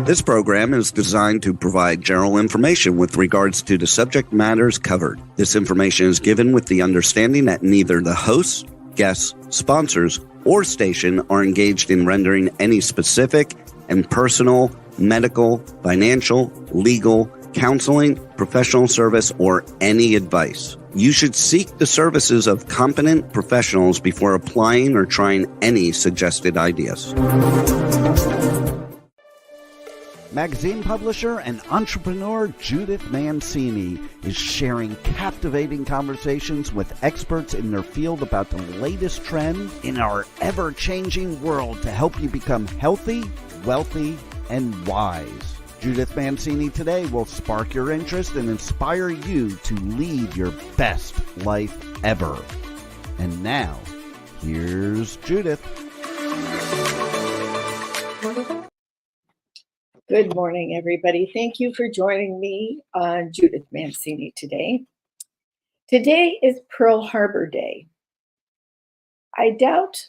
This program is designed to provide general information with regards to the subject matters covered. This information is given with the understanding that neither the hosts, guests, sponsors, or station are engaged in rendering any specific and personal, medical, financial, legal, counseling, professional service, or any advice. You should seek the services of competent professionals before applying or trying any suggested ideas. Magazine publisher and entrepreneur Judith Mancini is sharing captivating conversations with experts in their field about the latest trend in our ever-changing world to help you become healthy, wealthy, and wise. Judith Mancini Today will spark your interest and inspire you to lead your best life ever. And now, here's Judith. Good morning, everybody. Thank you for joining me on Judith Mancini Today. Today is Pearl Harbor Day. I doubt,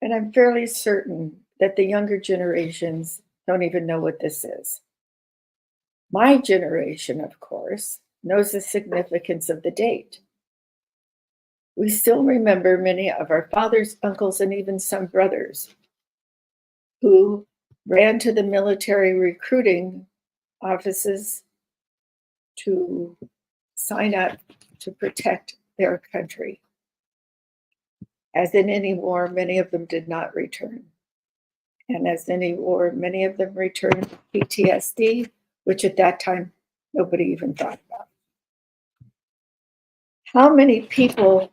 and I'm fairly certain, that the younger generations don't even know what this is. My generation, of course, knows the significance of the date. We still remember many of our fathers, uncles, and even some brothers who ran to the military recruiting offices to sign up to protect their country. As in any war, many of them did not return. And as in any war, many of them returned with PTSD, which at that time, nobody even thought about. How many people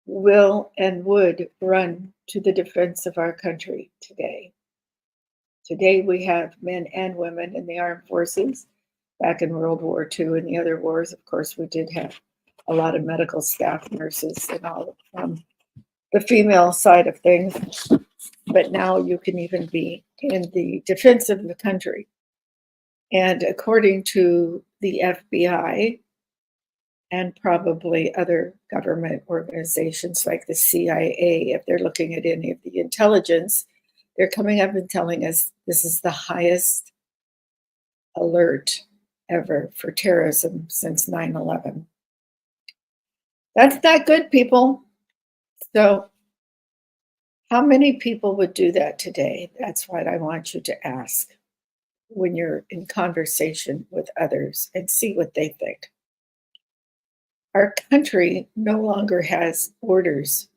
will and would run to the defense of our country today? Today, we have men and women in the armed forces. Back in World War II and the other wars, of course, we did have a lot of medical staff, nurses, and all from the female side of things. But now you can even be in the defense of the country. And according to the FBI and probably other government organizations like the CIA, if they're looking at any of the intelligence, they're coming up and telling us this is the highest alert ever for terrorism since 9/11. That's not good, people. So how many people would do that today? That's what I want you to ask when you're in conversation with others and see what they think. Our country no longer has borders.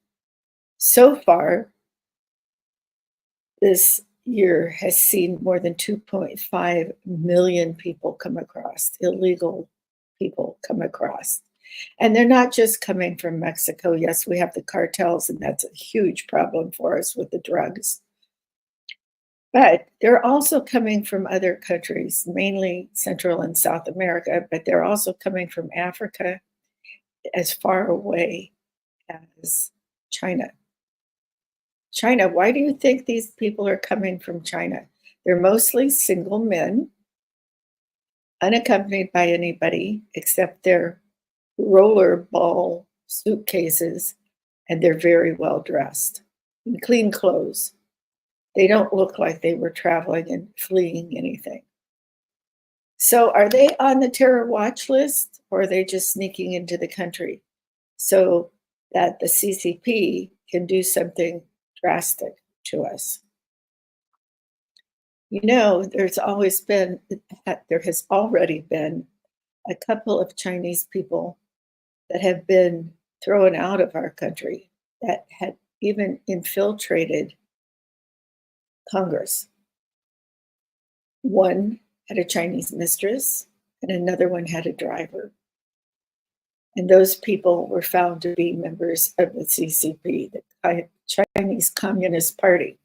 So far, this year has seen more than 2.5 million people come across, illegal people come across. And they're not just coming from Mexico. Yes, we have the cartels, and that's a huge problem for us with the drugs. But they're also coming from other countries, mainly Central and South America, but they're also coming from Africa as far away as China. China, why do you think these people are coming from China? They're mostly single men, unaccompanied by anybody except their rollerball suitcases, and they're very well dressed in clean clothes. They don't look like they were traveling and fleeing anything. So are they on the terror watch list, or are they just sneaking into the country so that the CCP can do something drastic to us? You know, there has already been a couple of Chinese people that have been thrown out of our country that had even infiltrated Congress. One had a Chinese mistress and another one had a driver. And those people were found to be members of the CCP, the Chinese Communist Party.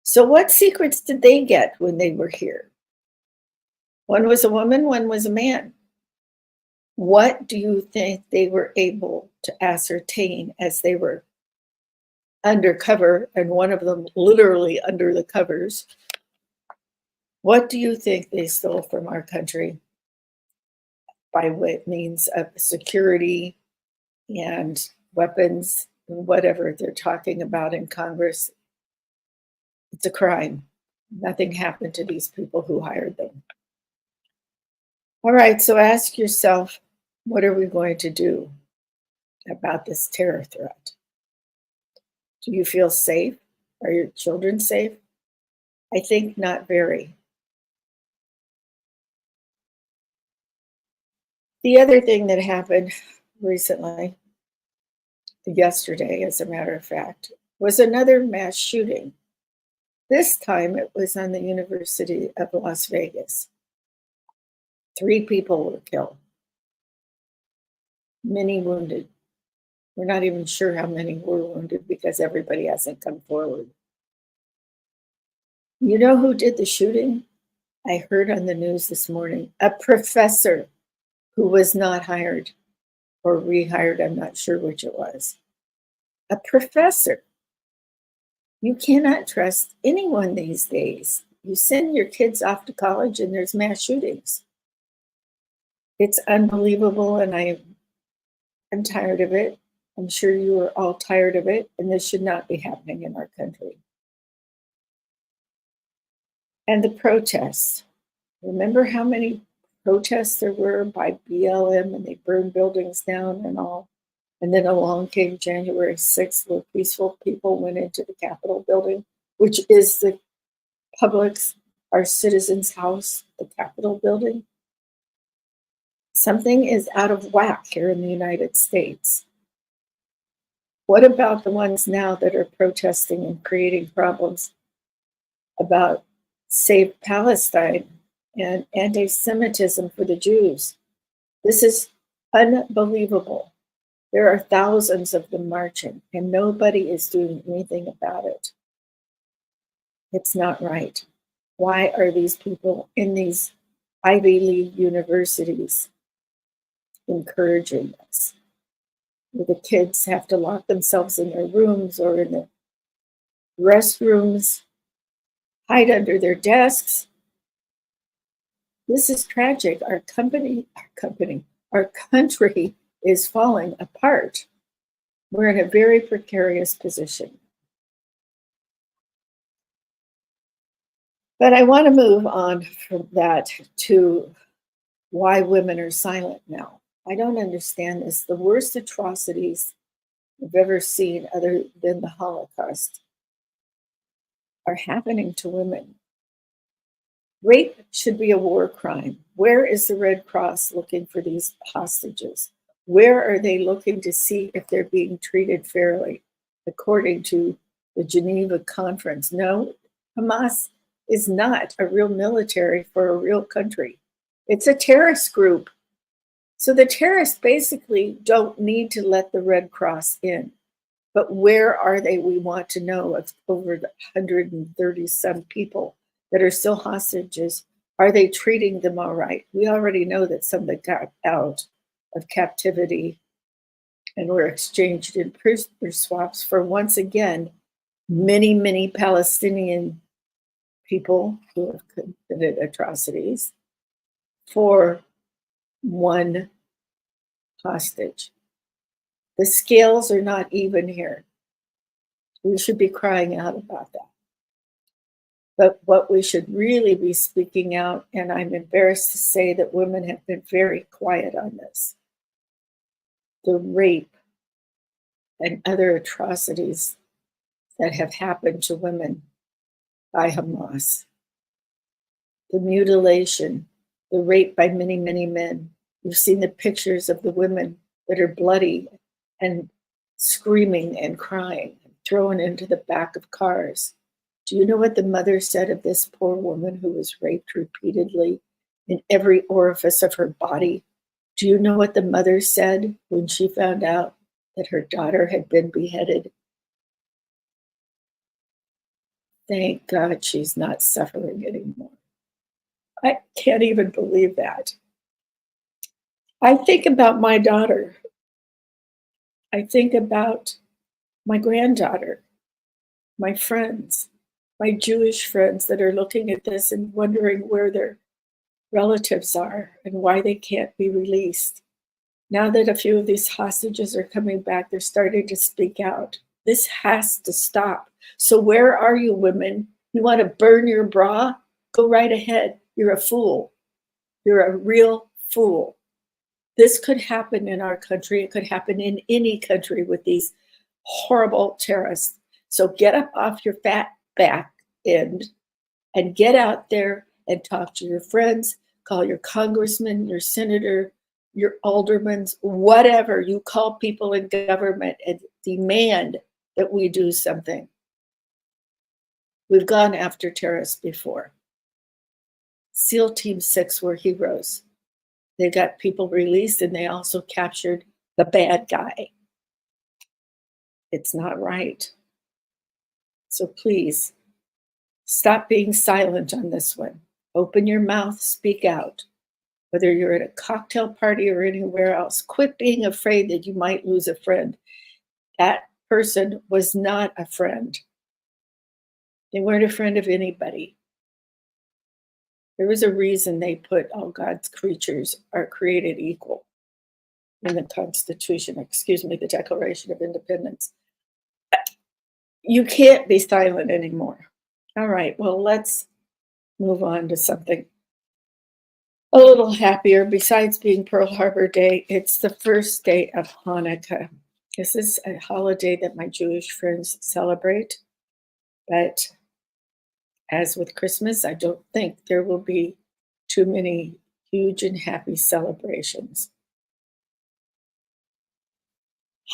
So what secrets did they get when they were here? One was a woman, one was a man. What do you think they were able to ascertain as they were undercover, and one of them literally under the covers? What do you think they stole from our country by what means of security and weapons and whatever they're talking about in Congress? It's a crime. Nothing happened to these people who hired them. All right, so ask yourself, what are we going to do about this terror threat? Do you feel safe? Are your children safe? I think not very. The other thing that happened recently, yesterday, as a matter of fact, was another mass shooting. This time it was on the University of Las Vegas. 3 people were killed, many wounded. We're not even sure how many were wounded because everybody hasn't come forward. You know who did the shooting? I heard on the news this morning, a professor who was not hired or rehired. I'm not sure which it was. A professor. You cannot trust anyone these days. You send your kids off to college and there's mass shootings. It's unbelievable, and I'm tired of it. I'm sure you are all tired of it, and this should not be happening in our country. And the protests. Remember how many protests there were by BLM, and they burned buildings down and all? And then along came January 6th, where peaceful people went into the Capitol building, which is the public's, our citizens' house, the Capitol building. Something is out of whack here in the United States. What about the ones now that are protesting and creating problems about Save Palestine and anti-Semitism for the Jews? This is unbelievable. There are thousands of them marching, and nobody is doing anything about it. It's not right. Why are these people in these Ivy League universities encouraging this? Where the kids have to lock themselves in their rooms or in the restrooms, hide under their desks. This is tragic. Our country is falling apart. We're in a very precarious position. But I want to move on from that to why women are silent now. I don't understand this. The worst atrocities I've ever seen, other than the Holocaust, are happening to women. Rape should be a war crime. Where is the Red Cross looking for these hostages? Where are they looking to see if they're being treated fairly, according to the Geneva Conference? No, Hamas is not a real military for a real country. It's a terrorist group. So the terrorists basically don't need to let the Red Cross in. But where are they? We want to know. Of over 130 some people that are still hostages. Are they treating them all right? We already know that some that got out of captivity and were exchanged in prisoner swaps for, once again, many, many Palestinian people who have committed atrocities for one hostage. The scales are not even here. We should be crying out about that. But what we should really be speaking out, and I'm embarrassed to say that women have been very quiet on this, the rape and other atrocities that have happened to women by Hamas, the mutilation, the rape by many, many men. You've seen the pictures of the women that are bloody and screaming and crying, thrown into the back of cars. Do you know what the mother said of this poor woman who was raped repeatedly in every orifice of her body? Do you know what the mother said when she found out that her daughter had been beheaded? Thank God she's not suffering anymore. I can't even believe that. I think about my daughter. I think about my granddaughter, my friends, my Jewish friends that are looking at this and wondering where their relatives are and why they can't be released. Now that a few of these hostages are coming back, they're starting to speak out. This has to stop. So where are you, women? You want to burn your bra? Go right ahead. You're a fool. You're a real fool. This could happen in our country. It could happen in any country with these horrible terrorists. So get up off your fat back end and get out there and talk to your friends, call your congressman, your senator, your aldermen, whatever. You call people in government and demand that we do something. We've gone after terrorists before. SEAL Team 6 were heroes. They got people released and they also captured the bad guy. It's not right. So please, stop being silent on this one. Open your mouth, speak out. Whether you're at a cocktail party or anywhere else, quit being afraid that you might lose a friend. That person was not a friend. They weren't a friend of anybody. There was a reason they put all God's creatures are created equal in the Constitution, the Declaration of Independence. You can't be silent anymore. All right, well, let's move on to something a little happier. Besides being Pearl Harbor Day, it's the first day of Hanukkah. This is a holiday that my Jewish friends celebrate, but as with Christmas, I don't think there will be too many huge and happy celebrations.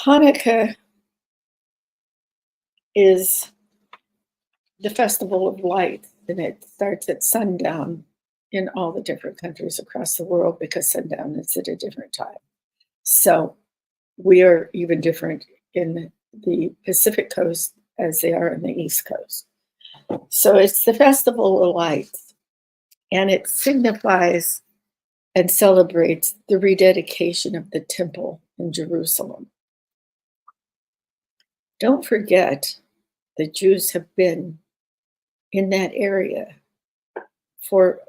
Hanukkah is the festival of light, and it starts at sundown in all the different countries across the world because sundown is at a different time. So we are even different in the Pacific Coast as they are in the East Coast. So it's the festival of lights, and it signifies and celebrates the rededication of the temple in Jerusalem. Don't forget, the Jews have been in that area for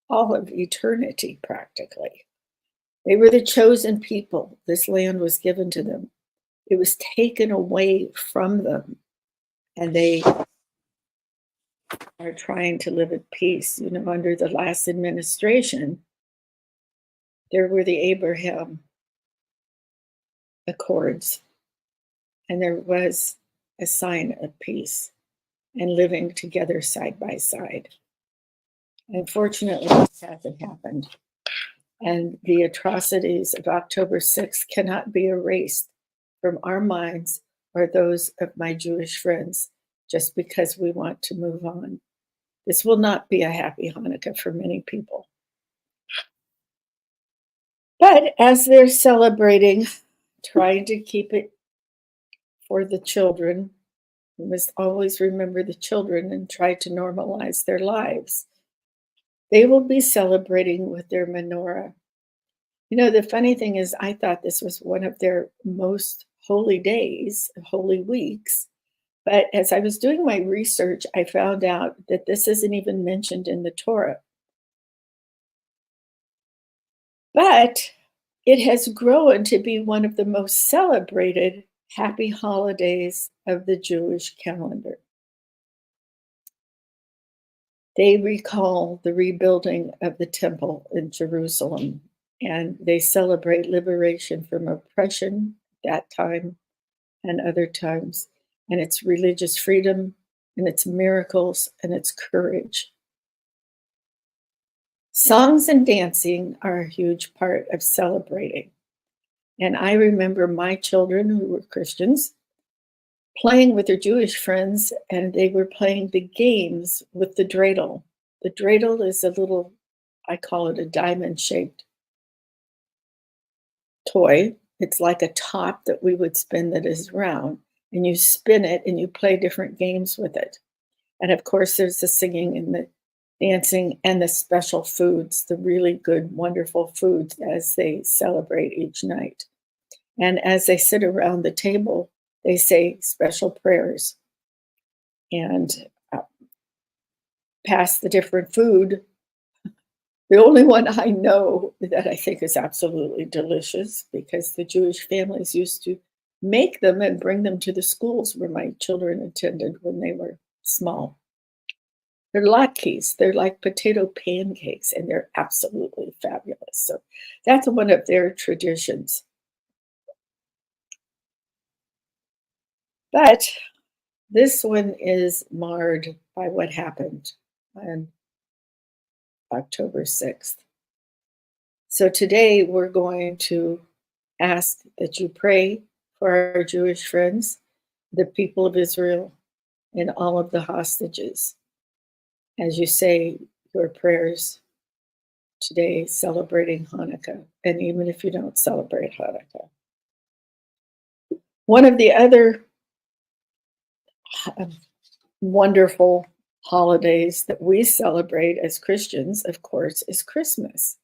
all of eternity, practically. They were the chosen people. This land was given to them. It was taken away from them, and they are trying to live at peace. You know, under the last administration, there were the Abraham Accords, and there was a sign of peace and living together side by side. Unfortunately, this hasn't happened. And the atrocities of October 6th cannot be erased from our minds or those of my Jewish friends just because we want to move on. This will not be a happy Hanukkah for many people. But as they're celebrating, trying to keep it for the children, we must always remember the children and try to normalize their lives. They will be celebrating with their menorah. You know, the funny thing is, I thought this was one of their most holy days, holy weeks. But as I was doing my research, I found out that this isn't even mentioned in the Torah. But it has grown to be one of the most celebrated happy holidays of the Jewish calendar. They recall the rebuilding of the temple in Jerusalem, and they celebrate liberation from oppression that time and other times, and its religious freedom, and its miracles, and its courage. Songs and dancing are a huge part of celebrating. And I remember my children who were Christians playing with their Jewish friends, and they were playing the games with the dreidel. The dreidel is a little, I call it a diamond-shaped toy. It's like a top that we would spin that is round, and you spin it and you play different games with it. And of course, there's the singing and the dancing and the special foods, the really good, wonderful foods as they celebrate each night. And as they sit around the table, they say special prayers and pass the different food. The only one I know that I think is absolutely delicious, because the Jewish families used to make them and bring them to the schools where my children attended when they were small. They're latkes. They're like potato pancakes, and they're absolutely fabulous. So that's one of their traditions. But this one is marred by what happened on October 6th. So today we're going to ask that you pray for our Jewish friends, the people of Israel, and all of the hostages as you say your prayers today celebrating Hanukkah, and even if you don't celebrate Hanukkah. One of the other wonderful holidays that we celebrate as Christians, of course, is Christmas.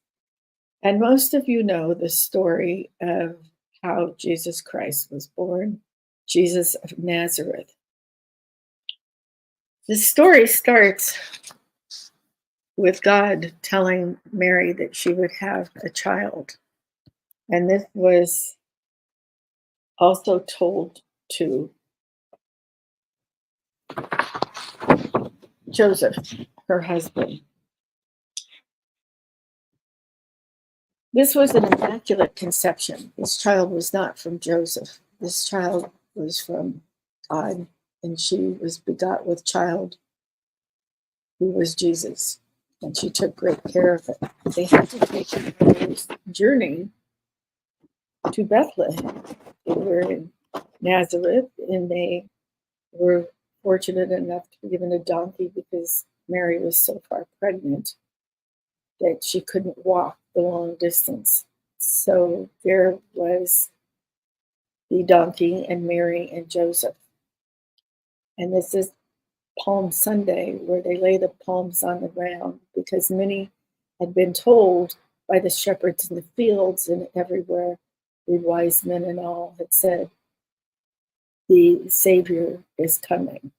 And most of you know the story of how Jesus Christ was born, Jesus of Nazareth. The story starts with God telling Mary that she would have a child. And this was also told to Joseph, her husband. This was an immaculate conception. This child was not from Joseph. This child was from God, and she was begot with child who was Jesus, and she took great care of it. They had to take a journey to Bethlehem. They were in Nazareth, and they were fortunate enough to be given a donkey because Mary was so far pregnant that she couldn't walk the long distance. So there was the donkey and Mary and Joseph. And this is Palm Sunday, where they lay the palms on the ground, because many had been told by the shepherds in the fields and everywhere, the wise men and all had said, the Savior is coming.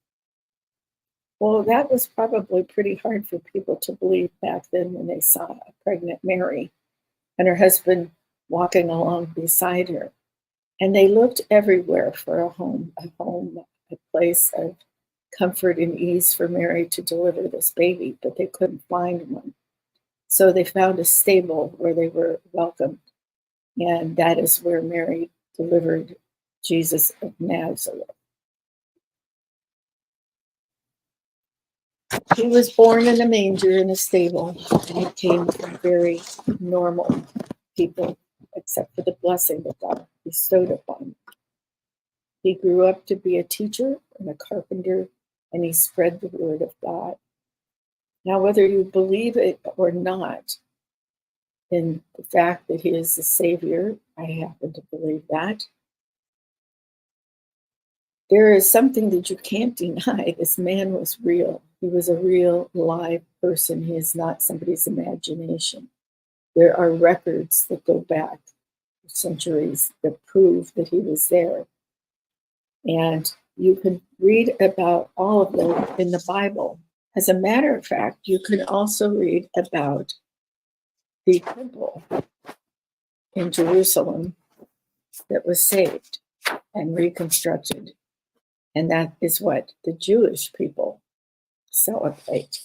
Well, that was probably pretty hard for people to believe back then when they saw a pregnant Mary and her husband walking along beside her. And they looked everywhere for a home, a place of comfort and ease for Mary to deliver this baby, but they couldn't find one. So they found a stable where they were welcomed. And that is where Mary delivered Jesus of Nazareth. He was born in a manger in a stable, and he came from very normal people, except for the blessing that God bestowed upon him. He grew up to be a teacher and a carpenter, and he spread the word of God. Now, whether you believe it or not, in the fact that he is the Savior, I happen to believe that. There is something that you can't deny. This man was real. He was a real, live person. He is not somebody's imagination. There are records that go back centuries that prove that he was there. And you can read about all of them in the Bible. As a matter of fact, you can also read about the temple in Jerusalem that was saved and reconstructed. And that is what the Jewish people celebrate.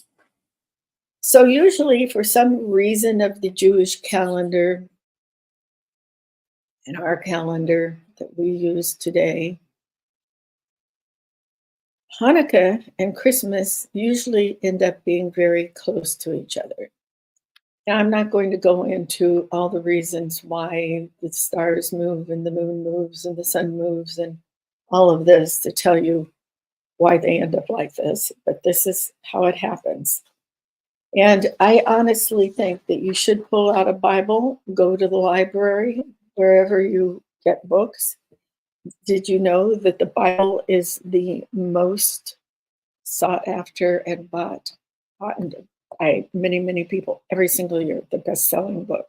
So usually for some reason of the Jewish calendar and our calendar that we use today, Hanukkah and Christmas usually end up being very close to each other. Now, I'm not going to go into all the reasons why the stars move and the moon moves and the sun moves and all of this to tell you why they end up like this, but this is how it happens. And I honestly think that you should pull out a Bible, go to the library, wherever you get books. Did you know that the Bible is the most sought after and bought by many, many people every single year, the best-selling book?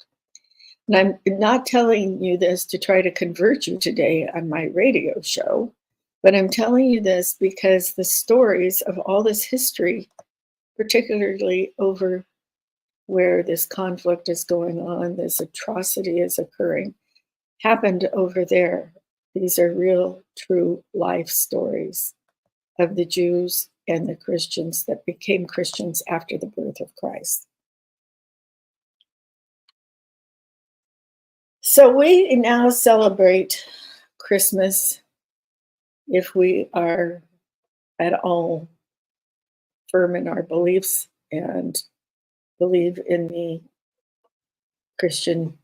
And I'm not telling you this to try to convert you today on my radio show, but I'm telling you this because the stories of all this history, particularly over where this conflict is going on, this atrocity is occurring, happened over there. These are real, true life stories of the Jews and the Christians that became Christians after the birth of Christ. So we now celebrate Christmas if we are at all firm in our beliefs and believe in the Christian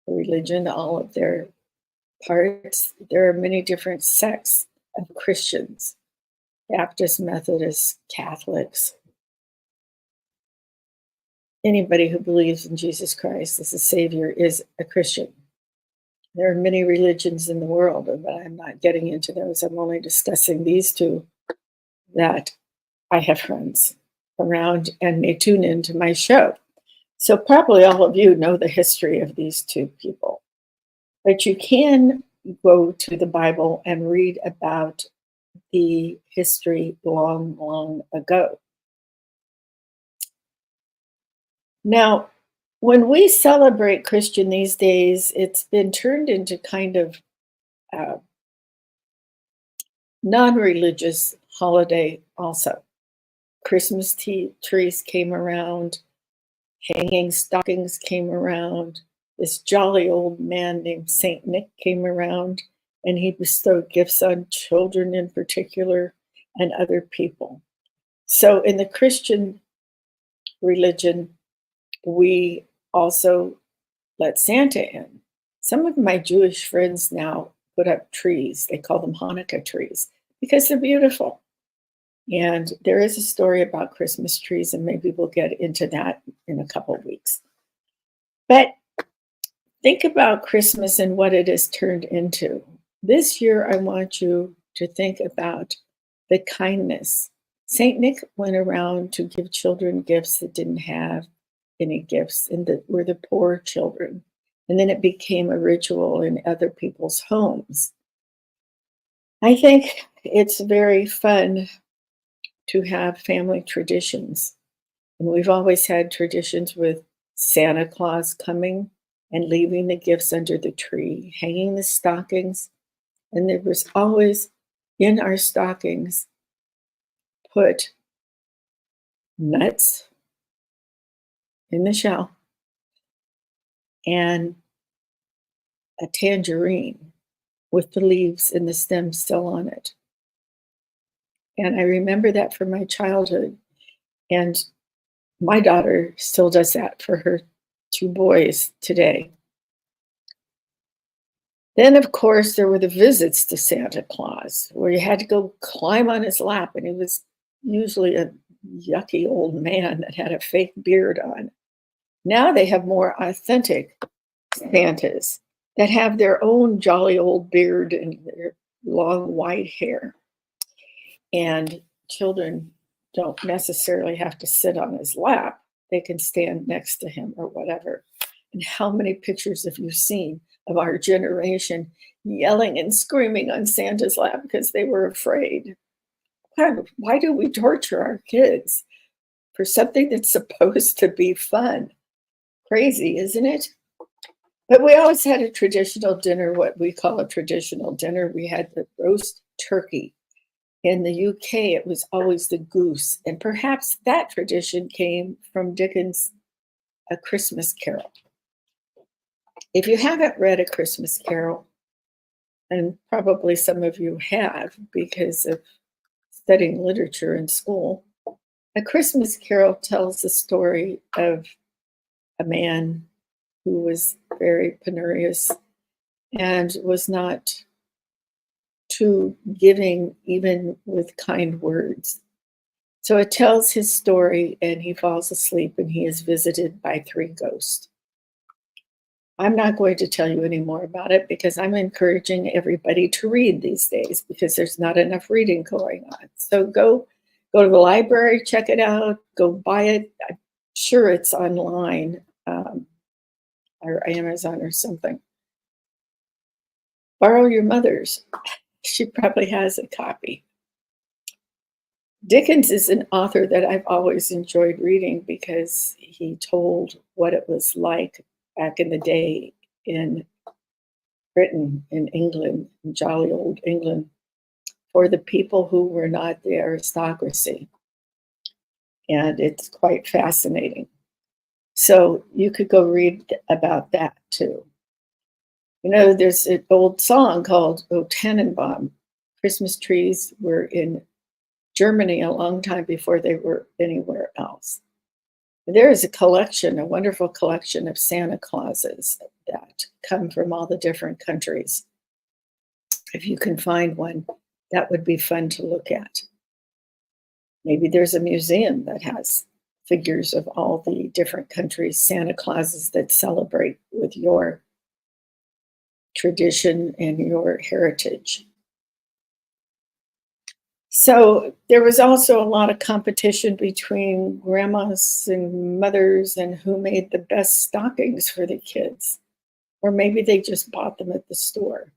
religion, all of their parts. There are many different sects of Christians: Baptists, Methodists, Catholics. Anybody who believes in Jesus Christ as a Savior is a Christian. There are many religions in the world, but I'm not getting into those. I'm only discussing these two that I have friends around and may tune into my show. So probably all of you know the history of these two people. But you can go to the Bible and read about the history long, long ago. Now, when we celebrate Christian these days, it's been turned into kind of non-religious holiday also. Christmas trees came around, hanging stockings came around. This jolly old man named Saint Nick came around, and he bestowed gifts on children in particular and other people. So in the Christian religion, we also let Santa in. Some of my Jewish friends now put up trees. They call them Hanukkah trees because they're beautiful. And there is a story about Christmas trees, and maybe we'll get into that in a couple of weeks. But think about Christmas and what it has turned into. This year, I want you to think about the kindness. Saint Nick went around to give children gifts that didn't have any gifts and that were the poor children. And then it became a ritual in other people's homes. I think it's very fun to have family traditions. And we've always had traditions with Santa Claus coming and leaving the gifts under the tree, hanging the stockings. And there was always in our stockings put nuts in the shell and a tangerine with the leaves and the stem still on it. And I remember that from my childhood. And my daughter still does that for her two boys today. Then, of course, there were the visits to Santa Claus, where you had to go climb on his lap, and he was usually a yucky old man that had a fake beard on. Now they have more authentic Santas that have their own jolly old beard and their long white hair. And children don't necessarily have to sit on his lap. They can stand next to him or whatever. And how many pictures have you seen of our generation yelling and screaming on Santa's lap because they were afraid? Why do we torture our kids for something that's supposed to be fun? Crazy, isn't it? But we always had a traditional dinner, what we call a traditional dinner. We had the roast turkey. In the UK, it was always the goose. And perhaps that tradition came from Dickens' A Christmas Carol. If you haven't read A Christmas Carol, and probably some of you have because of studying literature in school, A Christmas Carol tells the story of a man who was very penurious and was not too giving even with kind words. So it tells his story, and he falls asleep and he is visited by three ghosts. I'm not going to tell you any more about it because I'm encouraging everybody to read these days because there's not enough reading going on. So go to the library, check it out, go buy it. I'm sure it's online or Amazon or something. Borrow your mother's. She probably has a copy. Dickens is an author that I've always enjoyed reading because he told what it was like back in the day in Britain, in England, in jolly old England, for the people who were not the aristocracy. And it's quite fascinating. So you could go read about that too. You know, there's an old song called O Tannenbaum. Christmas trees were in Germany a long time before they were anywhere else. There is a collection, a wonderful collection of Santa Clauses that come from all the different countries. If you can find one, that would be fun to look at. Maybe there's a museum that has figures of all the different countries' Santa Clauses that celebrate with your tradition and your heritage. So there was also a lot of competition between grandmas and mothers and who made the best stockings for the kids. Or maybe they just bought them at the store.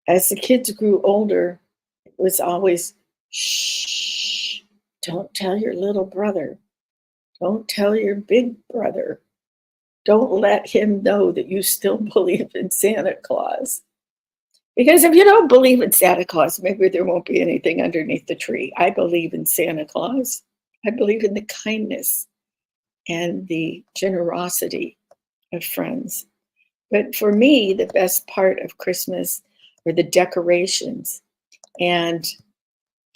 As the kids grew older, it was always, shh, don't tell your little brother. Don't tell your big brother. Don't let him know that you still believe in Santa Claus. Because if you don't believe in Santa Claus, maybe there won't be anything underneath the tree. I believe in Santa Claus. I believe in the kindness and the generosity of friends. But for me, the best part of Christmas are the decorations. And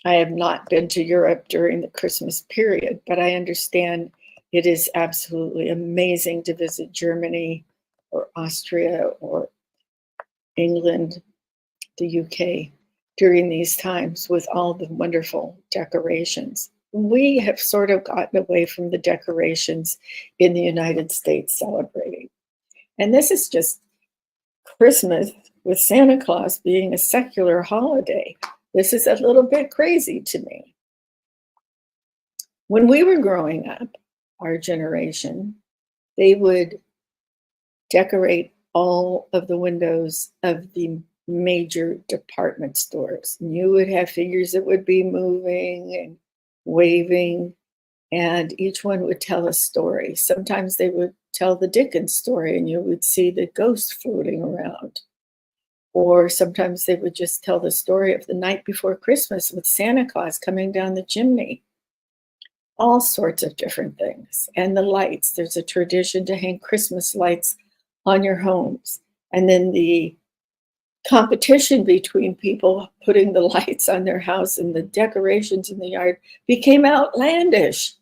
I have not been to Europe during the Christmas period, but I understand it is absolutely amazing to visit Germany or Austria or England, the UK, during these times with all the wonderful decorations. We have sort of gotten away from the decorations in the United States celebrating. And this is just Christmas with Santa Claus being a secular holiday. This is a little bit crazy to me. When we were growing up, our generation, they would decorate all of the windows of the major department stores. And you would have figures that would be moving and waving, and each one would tell a story. Sometimes they would tell the Dickens story and you would see the ghost floating around. Or sometimes they would just tell the story of the night before Christmas with Santa Claus coming down the chimney. All sorts of different things. And the lights, there's a tradition to hang Christmas lights on your homes. And then the competition between people putting the lights on their house and the decorations in the yard became outlandish.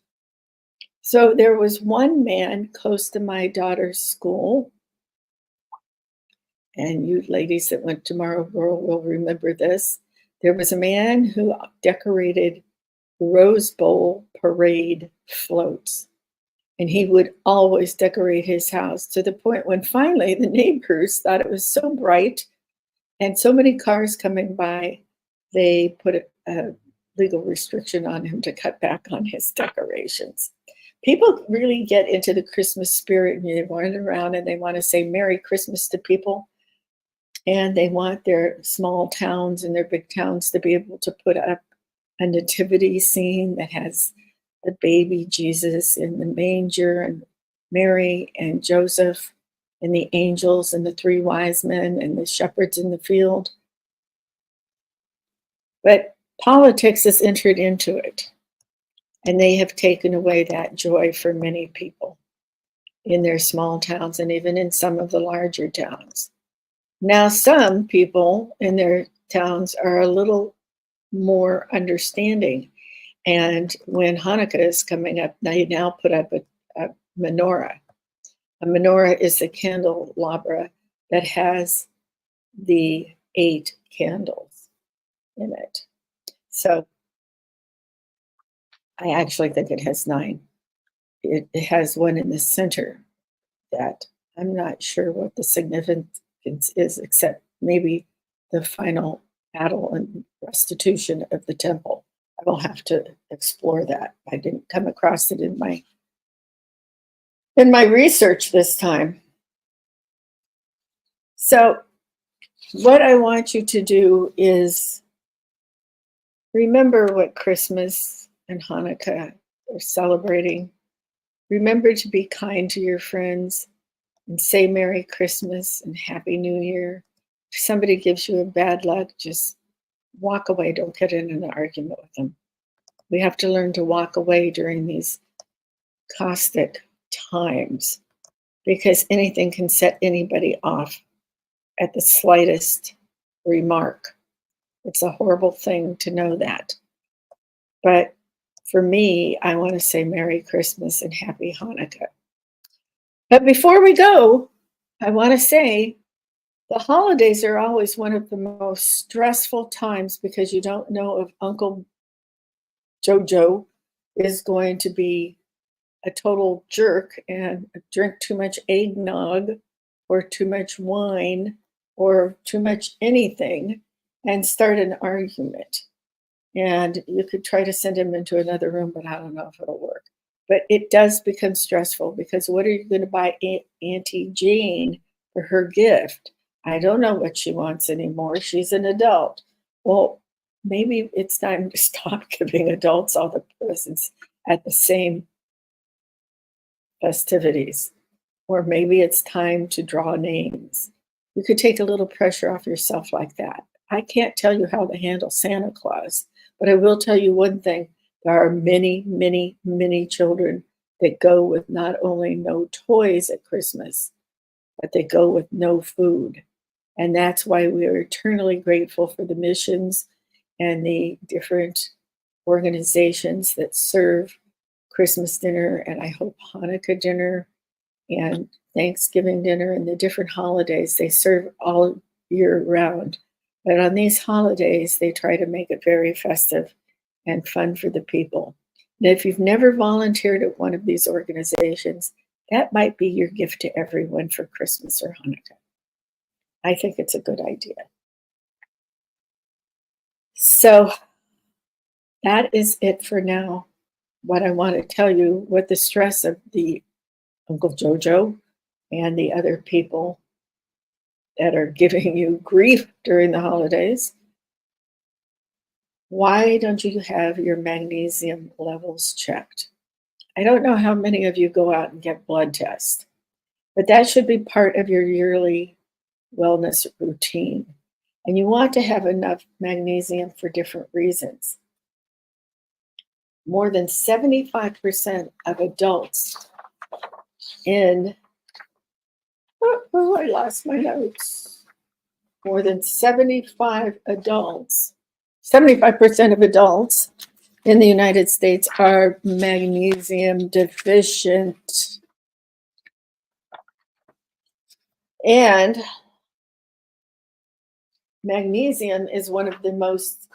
So there was one man close to my daughter's school, and you ladies that went to Marlboro will remember this. There was a man who decorated Rose Bowl parade floats, and he would always decorate his house to the point when finally the neighbors thought it was so bright and so many cars coming by, they put a legal restriction on him to cut back on his decorations. People really get into the Christmas spirit and they run around and they want to say Merry Christmas to people. And they want their small towns and their big towns to be able to put up a nativity scene that has the baby Jesus in the manger and Mary and Joseph and the angels and the three wise men and the shepherds in the field. But politics has entered into it, and they have taken away that joy for many people in their small towns and even in some of the larger towns. Now, some people in their towns are a little more understanding. And when Hanukkah is coming up, they now put up a menorah. A menorah is the candelabra that has the 8 candles in it. So I actually think it has 9. It has one in the center that I'm not sure what the significance is, except maybe the final battle and restitution of the temple. I will have to explore that. I didn't come across it in my research this time. So what I want you to do is remember what Christmas and Hanukkah are celebrating. Remember to be kind to your friends and say Merry Christmas and Happy New Year. If somebody gives you a bad luck, just walk away. Don't get in an argument with them. We have to learn to walk away during these caustic times because anything can set anybody off at the slightest remark. It's a horrible thing to know that. But for me, I want to say Merry Christmas and Happy Hanukkah. But before we go, I want to say the holidays are always one of the most stressful times because you don't know if Uncle Jojo is going to be a total jerk and drink too much eggnog or too much wine or too much anything and start an argument. And you could try to send him into another room, but I don't know if it'll work. But it does become stressful because what are you going to buy Auntie Jane for her gift? I don't know what she wants anymore. She's an adult. Well, maybe it's time to stop giving adults all the presents at the same festivities. Or maybe it's time to draw names. You could take a little pressure off yourself like that. I can't tell you how to handle Santa Claus, but I will tell you one thing. There are many, many, many children that go with not only no toys at Christmas, but they go with no food. And that's why we are eternally grateful for the missions and the different organizations that serve Christmas dinner, and I hope Hanukkah dinner and Thanksgiving dinner and the different holidays. They serve all year round. But on these holidays, they try to make it very festive and fun for the people. And if you've never volunteered at one of these organizations, that might be your gift to everyone for Christmas or Hanukkah. I think it's a good idea. So that is it for now. What I want to tell you with the stress of the Uncle Jojo and the other people that are giving you grief during the holidays, why don't you have your magnesium levels checked? I don't know how many of you go out and get blood tests, but that should be part of your yearly wellness routine. And you want to have enough magnesium for different reasons. More than 75% of adults in, I lost my notes. More than 75% of adults in the United States are magnesium deficient. And magnesium is one of the most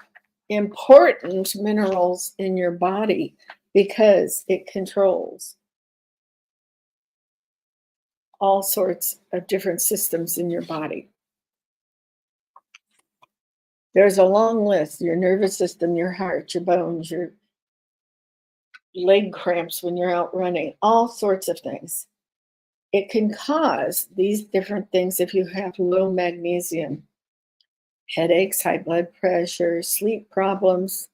important minerals in your body because it controls all sorts of different systems in your body. There's a long list: your nervous system, your heart, your bones, your leg cramps when you're out running, all sorts of things. It can cause these different things if you have low magnesium: headaches, high blood pressure, sleep problems,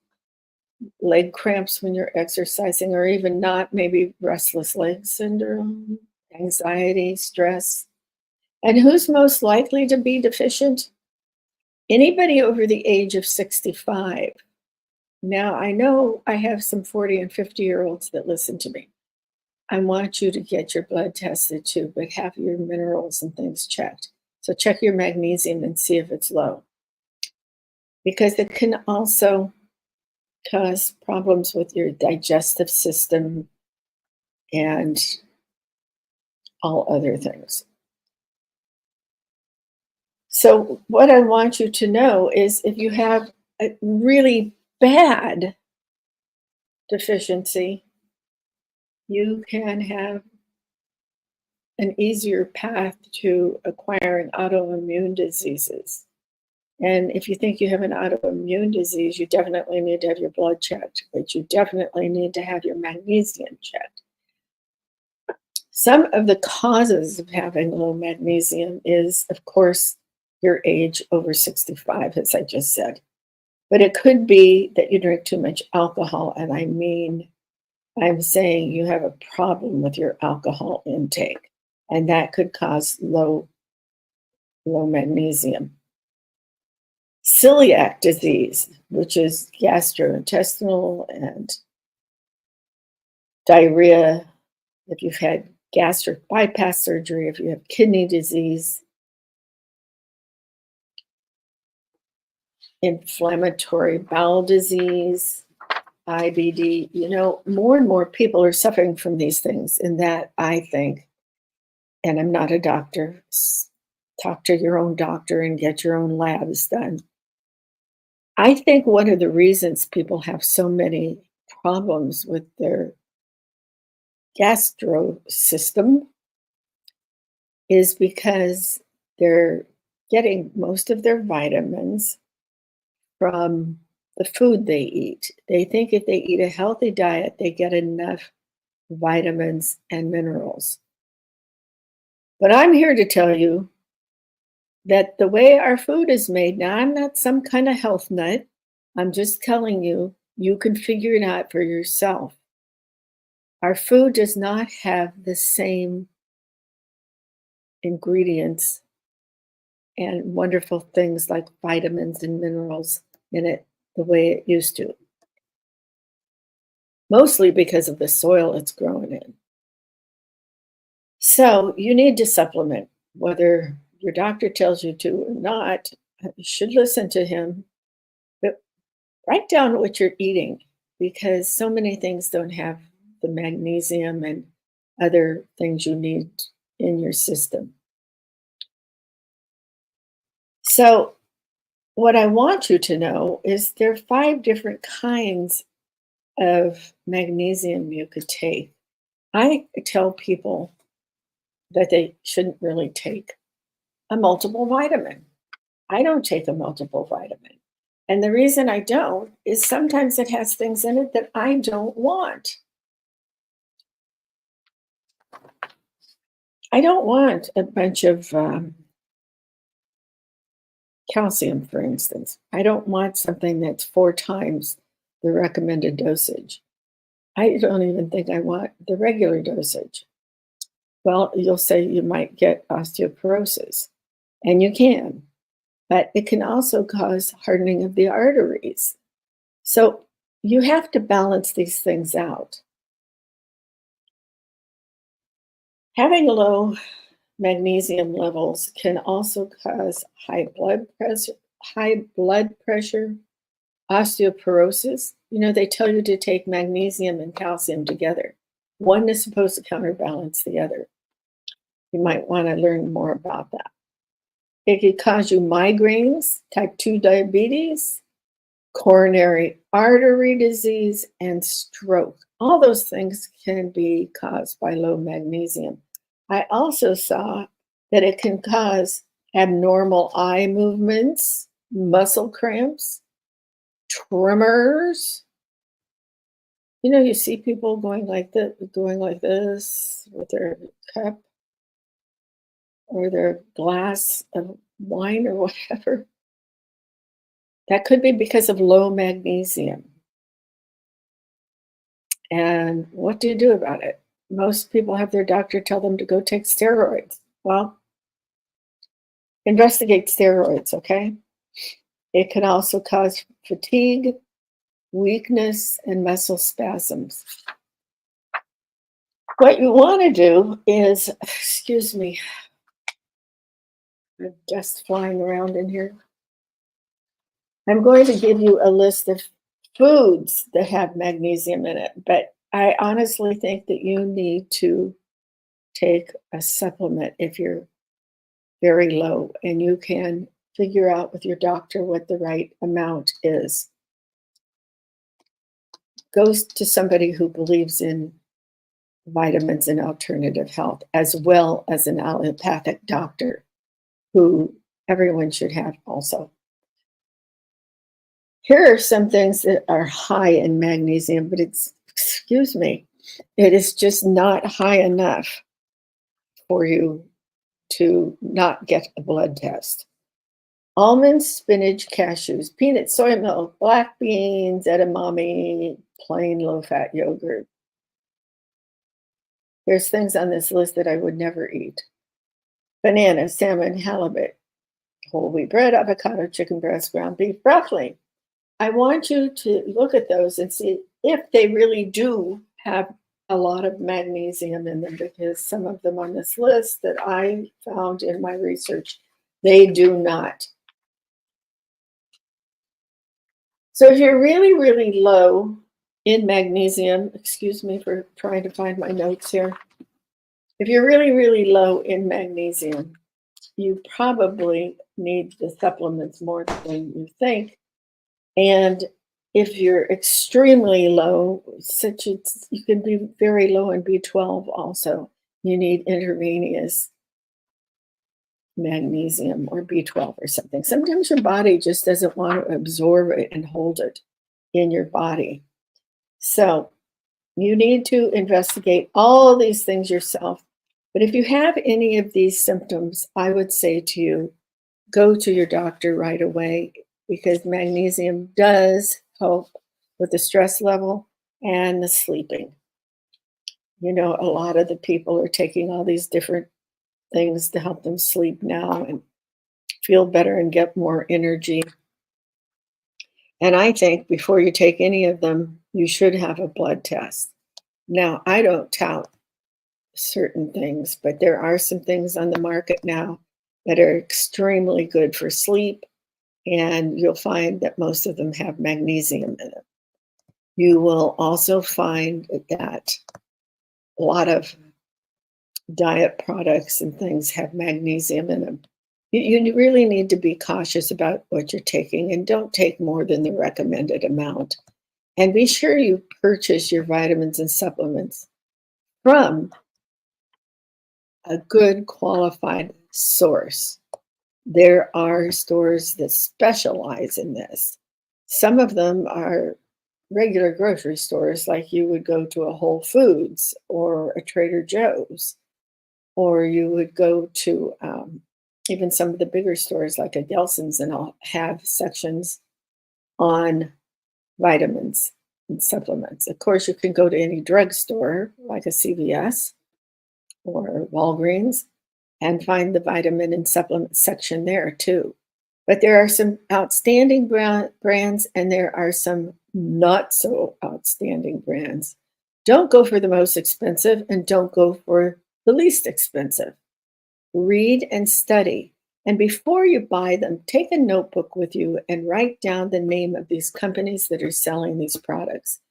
leg cramps when you're exercising, or even not, maybe restless leg syndrome, anxiety, stress. And who's most likely to be deficient? Anybody over the age of 65. Now, I know I have some 40 and 50-year-olds that listen to me. I want you to get your blood tested too, but have your minerals and things checked. So check your magnesium and see if it's low, because it can also cause problems with your digestive system and all other things. So what I want you to know is if you have a really bad deficiency, you can have an easier path to acquiring autoimmune diseases. And if you think you have an autoimmune disease, you definitely need to have your blood checked, but you definitely need to have your magnesium checked. Some of the causes of having low magnesium is, of course, your age over 65, as I just said. But it could be that you drink too much alcohol, and I'm saying you have a problem with your alcohol intake, and that could cause low magnesium. celiac disease, which is gastrointestinal and diarrhea, if you've had gastric bypass surgery, if you have kidney disease, inflammatory bowel disease, IBD, more and more people are suffering from these things. And that, I think, and I'm not a doctor, talk to your own doctor and get your own labs done. I think one of the reasons people have so many problems with their gastro system is because they're getting most of their vitamins from the food they eat. They think if they eat a healthy diet, they get enough vitamins and minerals. But I'm here to tell you that the way our food is made, now I'm not some kind of health nut. I'm just telling you, you can figure it out for yourself. Our food does not have the same ingredients and wonderful things like vitamins and minerals in it the way it used to. Mostly because of the soil it's grown in. So you need to supplement, whether your doctor tells you to or not. You should listen to him, but write down what you're eating, because so many things don't have the magnesium and other things you need in your system. So what I want you to know is there are 5 different kinds of magnesium you could take. I tell people that they shouldn't really take a multiple vitamin. I don't take a multiple vitamin. And the reason I don't is sometimes it has things in it that I don't want. I don't want a bunch of calcium, for instance. I don't want something that's 4 times the recommended dosage. I don't even think I want the regular dosage. Well, you'll say you might get osteoporosis, and you can, but it can also cause hardening of the arteries. So you have to balance these things out. Having low magnesium levels can also cause high blood pressure, osteoporosis. They tell you to take magnesium and calcium together. One is supposed to counterbalance the other. You might want to learn more about that. It could cause you migraines, type 2 diabetes, coronary artery disease, and stroke. All those things can be caused by low magnesium. I also saw that it can cause abnormal eye movements, muscle cramps, tremors. You see people going like this with their cup or their glass of wine or whatever. That could be because of low magnesium. And what do you do about it? Most people have their doctor tell them to go take steroids. Well, investigate steroids, okay? It can also cause fatigue, weakness, and muscle spasms. What you want to do is, excuse me, there's dust flying around in here. I'm going to give you a list of foods that have magnesium in it, but I honestly think that you need to take a supplement if you're very low, and you can figure out with your doctor what the right amount is. Go to somebody who believes in vitamins and alternative health, as well as an allopathic doctor, who everyone should have also. Here are some things that are high in magnesium, but it is just not high enough for you to not get a blood test. Almonds, spinach, cashews, peanut, soy milk, black beans, edamame, plain low-fat yogurt. There's things on this list that I would never eat. Banana, salmon, halibut, whole wheat bread, avocado, chicken breast, ground beef, broccoli. I want you to look at those and see if they really do have a lot of magnesium in them, because some of them on this list that I found in my research, they do not. So if you're really, really low in magnesium, excuse me for trying to find my notes here. If you're really, really low in magnesium, you probably need the supplements more than you think. And if you're extremely low, you can be very low in B12 also. You need intravenous magnesium or B12 or something. Sometimes your body just doesn't want to absorb it and hold it in your body. So you need to investigate all these things yourself. But if you have any of these symptoms, I would say to you, go to your doctor right away, because magnesium does help with the stress level and the sleeping. You know, a lot of the people are taking all these different things to help them sleep now and feel better and get more energy. And I think before you take any of them, you should have a blood test. Now, I don't tout certain things, but there are some things on the market now that are extremely good for sleep, and you'll find that most of them have magnesium in them. You will also find that a lot of diet products and things have magnesium in them. You really need to be cautious about what you're taking, and don't take more than the recommended amount. And be sure you purchase your vitamins and supplements from a good qualified source. There are stores that specialize in this. Some of them are regular grocery stores, like you would go to a Whole Foods or a Trader Joe's, or you would go to even some of the bigger stores like a Gelson's, and I'll have sections on vitamins and supplements. Of course, you can go to any drugstore like a CVS or Walgreens and find the vitamin and supplement section there too. But there are some outstanding brands, and there are some not so outstanding brands. Don't go for the most expensive, and don't go for the least expensive. Read and study. And before you buy them, take a notebook with you and write down the name of these companies that are selling these products.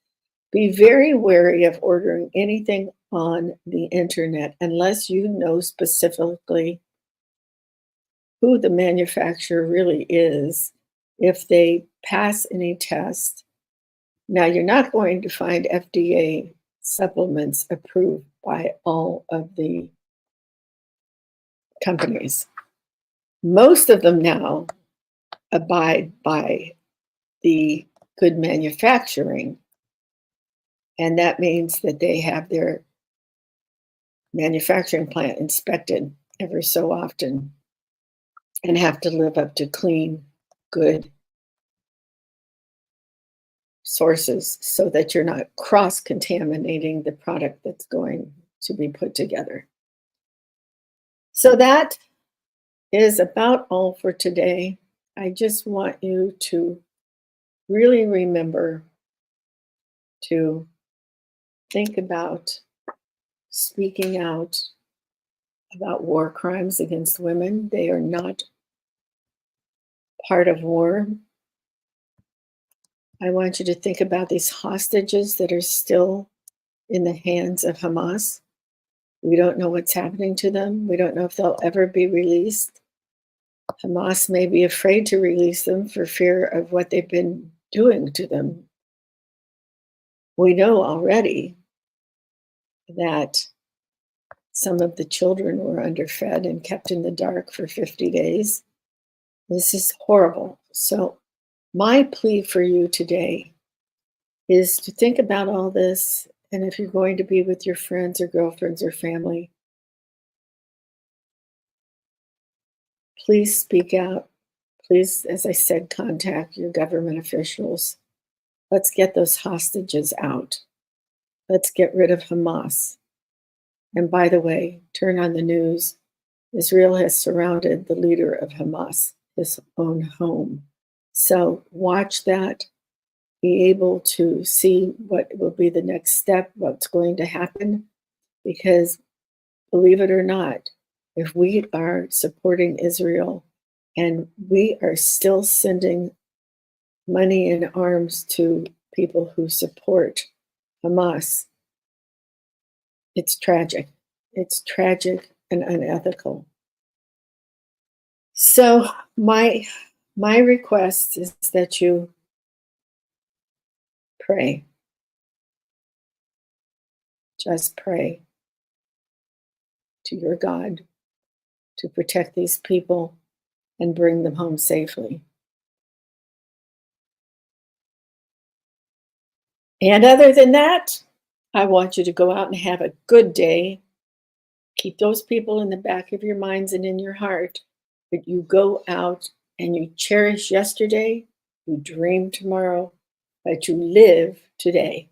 Be very wary of ordering anything on the internet unless you know specifically who the manufacturer really is, if they pass any test. Now, you're not going to find FDA supplements approved by all of the companies. Most of them now abide by the good manufacturing, and that means that they have their manufacturing plant inspected every so often and have to live up to clean, good sources so that you're not cross-contaminating the product that's going to be put together. So that is about all for today. I just want you to really remember to think about speaking out about war crimes against women. They are not part of war. I want you to think about these hostages that are still in the hands of Hamas. We don't know what's happening to them. We don't know if they'll ever be released. Hamas may be afraid to release them for fear of what they've been doing to them. We know already that some of the children were underfed and kept in the dark for 50 days. This is horrible. So my plea for you today is to think about all this. And if you're going to be with your friends or girlfriends or family, please speak out. Please, as I said, contact your government officials. Let's get those hostages out. Let's get rid of Hamas. And by the way, turn on the news. Israel has surrounded the leader of Hamas. his own home. So watch that, be able to see what will be the next step, what's going to happen, because believe it or not, if we are supporting Israel and we are still sending money and arms to people who support Hamas, it's tragic. It's tragic and unethical. So my request is that you pray. Just pray to your God to protect these people and bring them home safely. And other than that, I want you to go out and have a good day. Keep those people in the back of your minds and in your heart. But you go out and you cherish yesterday, you dream tomorrow, but you live today.